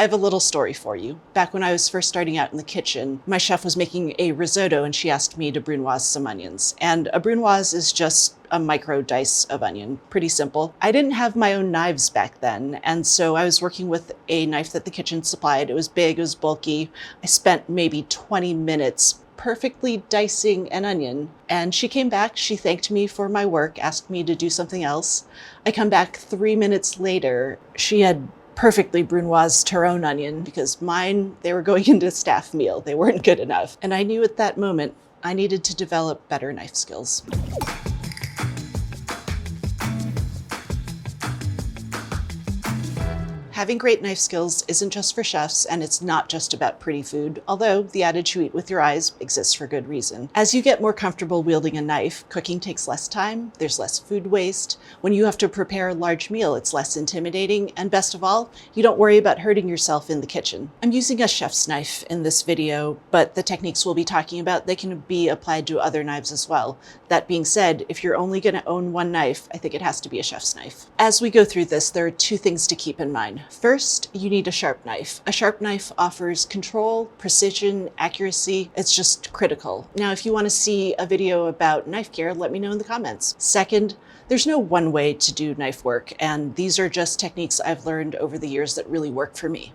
I have a little story for you. Back when I was first starting out in the kitchen, my chef was making a risotto and she asked me to brunoise some onions. And a brunoise is just a micro dice of onion, pretty simple. I didn't have my own knives back then, and so I was working with a knife that the kitchen supplied. It was big, it was bulky. I spent maybe 20 minutes perfectly dicing an onion, and she came back, she thanked me for my work, asked me to do something else. I come back 3 minutes later, she had perfectly brunoised her own onion because mine, they were going into a staff meal. They weren't good enough. And I knew at that moment I needed to develop better knife skills. Having great knife skills isn't just for chefs, and it's not just about pretty food, although the adage "you eat with your eyes" exists for good reason. As you get more comfortable wielding a knife, cooking takes less time, there's less food waste. When you have to prepare a large meal, it's less intimidating, and best of all, you don't worry about hurting yourself in the kitchen. I'm using a chef's knife in this video, but the techniques we'll be talking about, they can be applied to other knives as well. That being said, if you're only going to own one knife, I think it has to be a chef's knife. As we go through this, there are two things to keep in mind. First, you need a sharp knife. A sharp knife offers control, precision, accuracy. It's just critical. Now, if you want to see a video about knife care, let me know in the comments. Second, there's no one way to do knife work, and these are just techniques I've learned over the years that really work for me.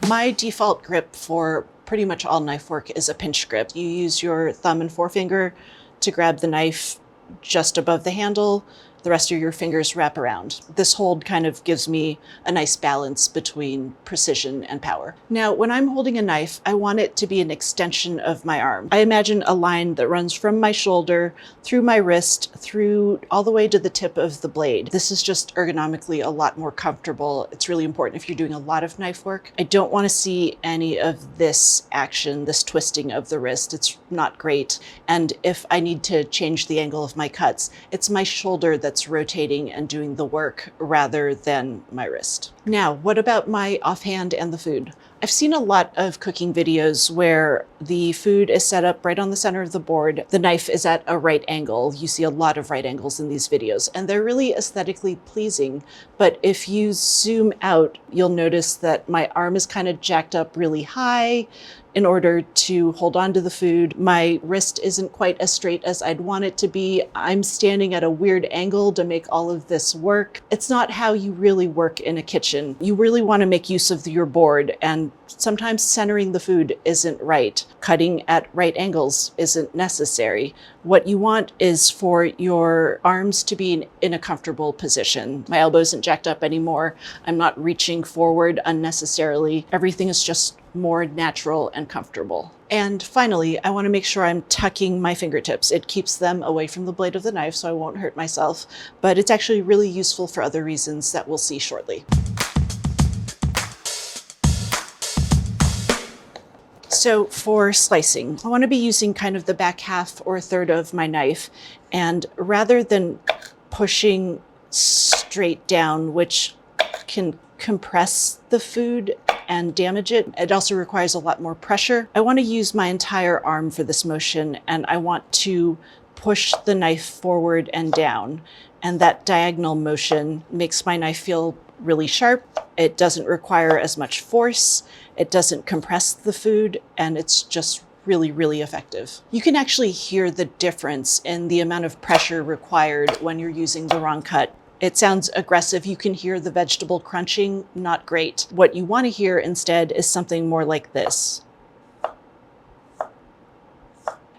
My default grip for pretty much all knife work is a pinch grip. You use your thumb and forefinger to grab the knife just above the handle. The rest of your fingers wrap around. This hold kind of gives me a nice balance between precision and power. Now, when I'm holding a knife, I want it to be an extension of my arm. I imagine a line that runs from my shoulder, through my wrist, through all the way to the tip of the blade. This is just ergonomically a lot more comfortable. It's really important if you're doing a lot of knife work. I don't want to see any of this action, this twisting of the wrist. It's not great. And if I need to change the angle of my cuts, it's my shoulder that's rotating and doing the work rather than my wrist. Now, what about my offhand and the food? I've seen a lot of cooking videos where the food is set up right on the center of the board. The knife is at a right angle. You see a lot of right angles in these videos, and they're really aesthetically pleasing. But if you zoom out, you'll notice that my arm is kind of jacked up really high in order to hold on to the food. My wrist isn't quite as straight as I'd want it to be. I'm standing at a weird angle to make all of this work. It's not how you really work in a kitchen. You really want to make use of your board, and sometimes centering the food isn't right. Cutting at right angles isn't necessary. What you want is for your arms to be in a comfortable position. My elbow isn't jacked up anymore. I'm not reaching forward unnecessarily. Everything is just more natural and comfortable. And finally, I want to make sure I'm tucking my fingertips. It keeps them away from the blade of the knife so I won't hurt myself, but it's actually really useful for other reasons that we'll see shortly. So for slicing, I want to be using kind of the back half or a third of my knife, and rather than pushing straight down, which can compress the food and damage it, it also requires a lot more pressure. I want to use my entire arm for this motion, and I want to push the knife forward and down. And that diagonal motion makes my knife feel really sharp. It doesn't require as much force. It doesn't compress the food, and it's just really, really effective. You can actually hear the difference in the amount of pressure required when you're using the wrong cut. It sounds aggressive. You can hear the vegetable crunching, not great. What you want to hear instead is something more like this.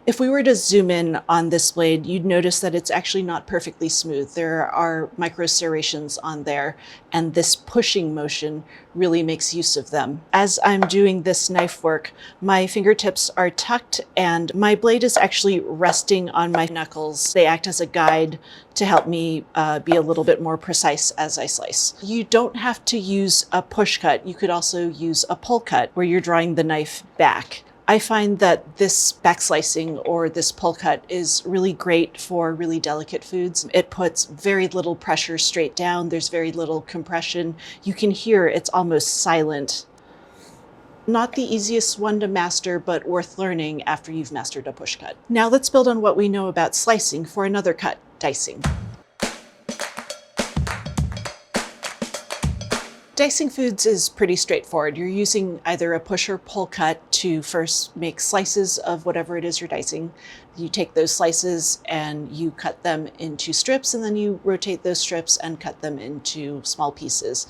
If we were to zoom in on this blade, you'd notice that it's actually not perfectly smooth. There are micro serrations on there, and this pushing motion really makes use of them. As I'm doing this knife work, my fingertips are tucked and my blade is actually resting on my knuckles. They act as a guide to help me be a little bit more precise as I slice. You don't have to use a push cut. You could also use a pull cut where you're drawing the knife back. I find that this back slicing or this pull cut is really great for really delicate foods. It puts very little pressure straight down. There's very little compression. You can hear it's almost silent. Not the easiest one to master, but worth learning after you've mastered a push cut. Now let's build on what we know about slicing for another cut, dicing. Dicing foods is pretty straightforward. You're using either a push or pull cut to first make slices of whatever it is you're dicing. You take those slices and you cut them into strips, and then you rotate those strips and cut them into small pieces.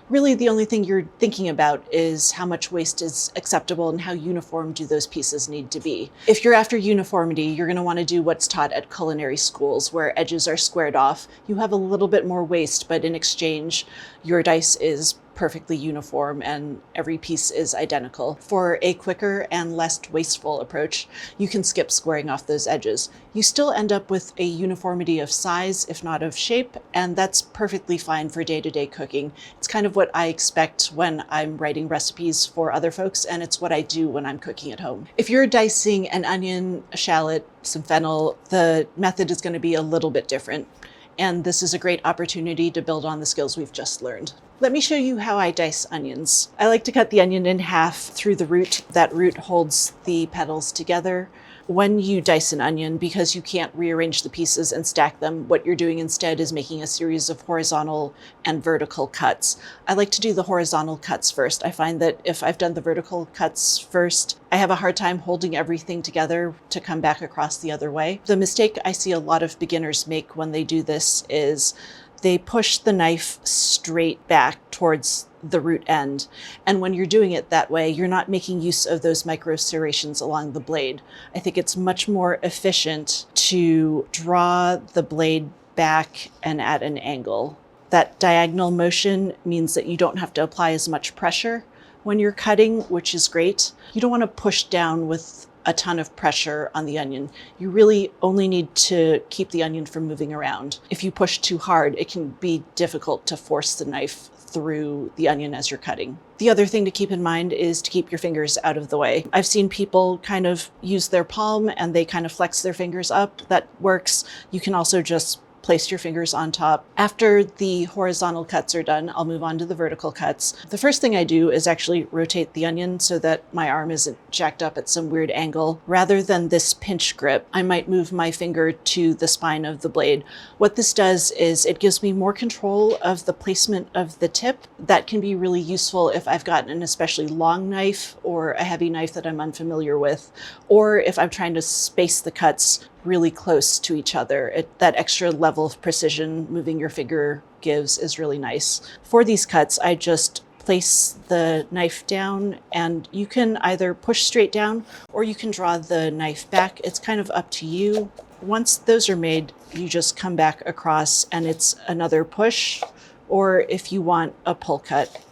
Really, the only thing you're thinking about is how much waste is acceptable and how uniform do those pieces need to be. If you're after uniformity, you're going to want to do what's taught at culinary schools, where edges are squared off. You have a little bit more waste, but in exchange, your dice is perfectly uniform and every piece is identical. For a quicker and less wasteful approach, you can skip squaring off those edges. You still end up with a uniformity of size, if not of shape, and that's perfectly fine for day-to-day cooking. It's kind of what I expect when I'm writing recipes for other folks, and it's what I do when I'm cooking at home. If you're dicing an onion, a shallot, some fennel, the method is going to be a little bit different. And this is a great opportunity to build on the skills we've just learned. Let me show you how I dice onions. I like to cut the onion in half through the root. That root holds the petals together. When you dice an onion, because you can't rearrange the pieces and stack them, what you're doing instead is making a series of horizontal and vertical cuts. I like to do the horizontal cuts first. I find that if I've done the vertical cuts first, I have a hard time holding everything together to come back across the other way. The mistake I see a lot of beginners make when they do this is they push the knife straight back towards the root end. And when you're doing it that way, you're not making use of those micro serrations along the blade. I think it's much more efficient to draw the blade back and at an angle. That diagonal motion means that you don't have to apply as much pressure when you're cutting, which is great. You don't want to push down with a ton of pressure on the onion. You really only need to keep the onion from moving around. If you push too hard, it can be difficult to force the knife through the onion as you're cutting. The other thing to keep in mind is to keep your fingers out of the way. I've seen people kind of use their palm and they kind of flex their fingers up. That works. You can also just place your fingers on top. After the horizontal cuts are done, I'll move on to the vertical cuts. The first thing I do is actually rotate the onion so that my arm isn't jacked up at some weird angle. Rather than this pinch grip, I might move my finger to the spine of the blade. What this does is it gives me more control of the placement of the tip. That can be really useful if I've got an especially long knife or a heavy knife that I'm unfamiliar with, or if I'm trying to space the cuts really close to each other. That extra level of precision moving your finger gives is really nice. For these cuts, I just place the knife down, and you can either push straight down or you can draw the knife back. It's kind of up to you. Once those are made, you just come back across and it's another push, or if you want a pull cut.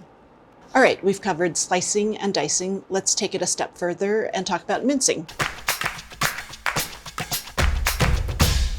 All right, we've covered slicing and dicing. Let's take it a step further and talk about mincing.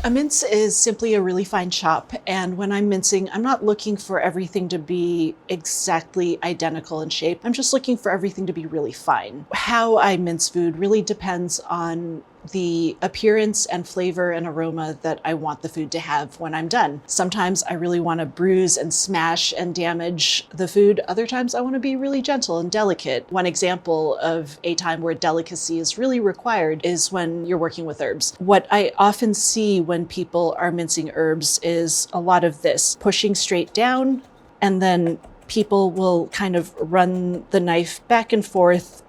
A mince is simply a really fine chop, and when I'm mincing, I'm not looking for everything to be exactly identical in shape. I'm just looking for everything to be really fine. How I mince food really depends on the appearance and flavor and aroma that I want the food to have when I'm done. Sometimes I really want to bruise and smash and damage the food. Other times I want to be really gentle and delicate. One example of a time where delicacy is really required is when you're working with herbs. What I often see when people are mincing herbs is a lot of this, pushing straight down, and then people will kind of run the knife back and forth,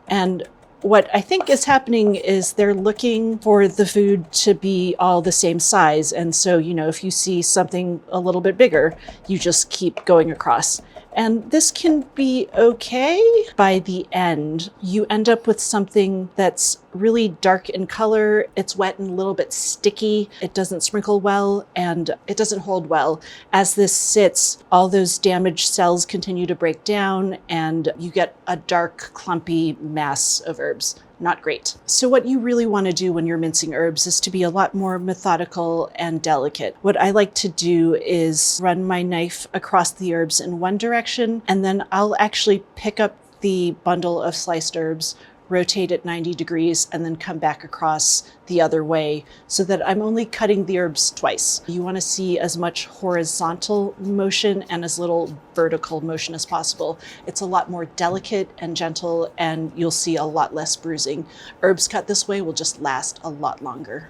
and what I think is happening is they're looking for the food to be all the same size. And so, if you see something a little bit bigger, you just keep going across. And this can be okay. By the end, you end up with something that's really dark in color. It's wet and a little bit sticky. It doesn't sprinkle well and it doesn't hold well. As this sits, all those damaged cells continue to break down and you get a dark, clumpy mass of herbs. Not great. So what you really want to do when you're mincing herbs is to be a lot more methodical and delicate. What I like to do is run my knife across the herbs in one direction, and then I'll actually pick up the bundle of sliced herbs, rotate it 90 degrees, and then come back across the other way so that I'm only cutting the herbs twice. You want to see as much horizontal motion and as little vertical motion as possible. It's a lot more delicate and gentle, and you'll see a lot less bruising. Herbs cut this way will just last a lot longer.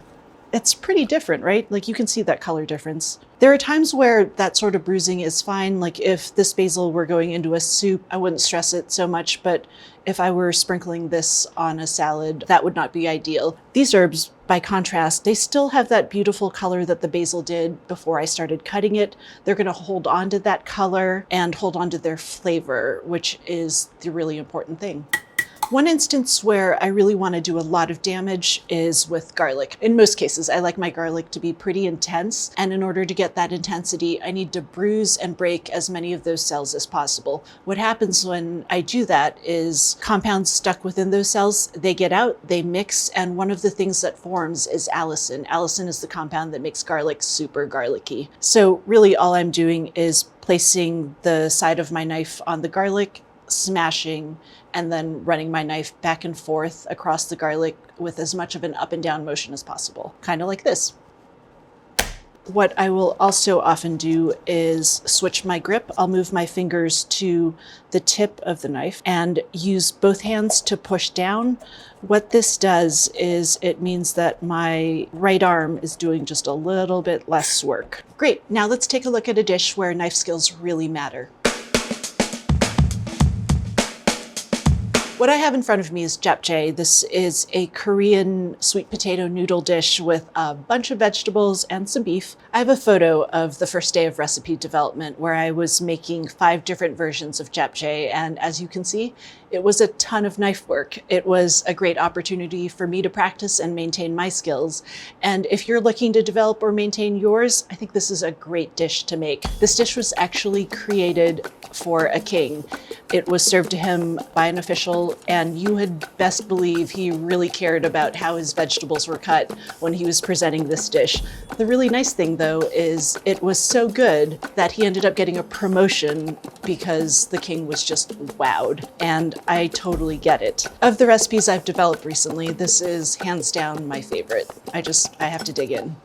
it's pretty different, right? Like you can see that color difference. There are times where that sort of bruising is fine. Like if this basil were going into a soup, I wouldn't stress it so much, but if I were sprinkling this on a salad, that would not be ideal. These herbs, by contrast, they still have that beautiful color that the basil did before I started cutting it. They're going to hold on to that color and hold on to their flavor, which is the really important thing. One instance where I really want to do a lot of damage is with garlic. In most cases, I like my garlic to be pretty intense, and in order to get that intensity, I need to bruise and break as many of those cells as possible. What happens when I do that is compounds stuck within those cells, they get out, they mix, and one of the things that forms is allicin. Allicin is the compound that makes garlic super garlicky. So really all I'm doing is placing the side of my knife on the garlic, smashing, and then running my knife back and forth across the garlic with as much of an up and down motion as possible, kind of like this. What I will also often do is switch my grip. I'll move my fingers to the tip of the knife and use both hands to push down. What this does is it means that my right arm is doing just a little bit less work. Great, now let's take a look at a dish where knife skills really matter. What I have in front of me is japchae. This is a Korean sweet potato noodle dish with a bunch of vegetables and some beef. I have a photo of the first day of recipe development where I was making 5 different versions of japchae, and as you can see, it was a ton of knife work. It was a great opportunity for me to practice and maintain my skills. And if you're looking to develop or maintain yours, I think this is a great dish to make. This dish was actually created for a king. It was served to him by an official, and you had best believe he really cared about how his vegetables were cut when he was presenting this dish. The really nice thing, though, is it was so good that he ended up getting a promotion because the king was just wowed. And I totally get it. Of the recipes I've developed recently, this is hands down my favorite. I have to dig in.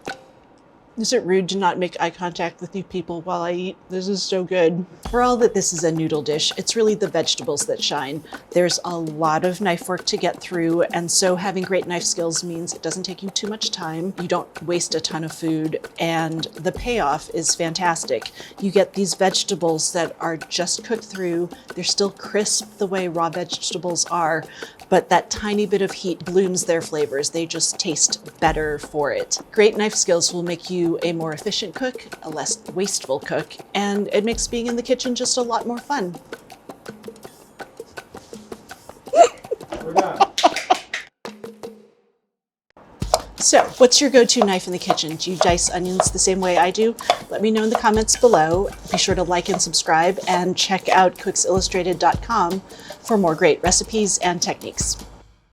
Is it rude to not make eye contact with you people while I eat? This is so good. For all that this is a noodle dish, it's really the vegetables that shine. There's a lot of knife work to get through, and so having great knife skills means it doesn't take you too much time, you don't waste a ton of food, and the payoff is fantastic. You get these vegetables that are just cooked through, they're still crisp the way raw vegetables are, but that tiny bit of heat blooms their flavors. They just taste better for it. Great knife skills will make you a more efficient cook, a less wasteful cook, and it makes being in the kitchen just a lot more fun. We're done. So, what's your go-to knife in the kitchen? Do you dice onions the same way I do? Let me know in the comments below. Be sure to like and subscribe, and check out cooksillustrated.com for more great recipes and techniques.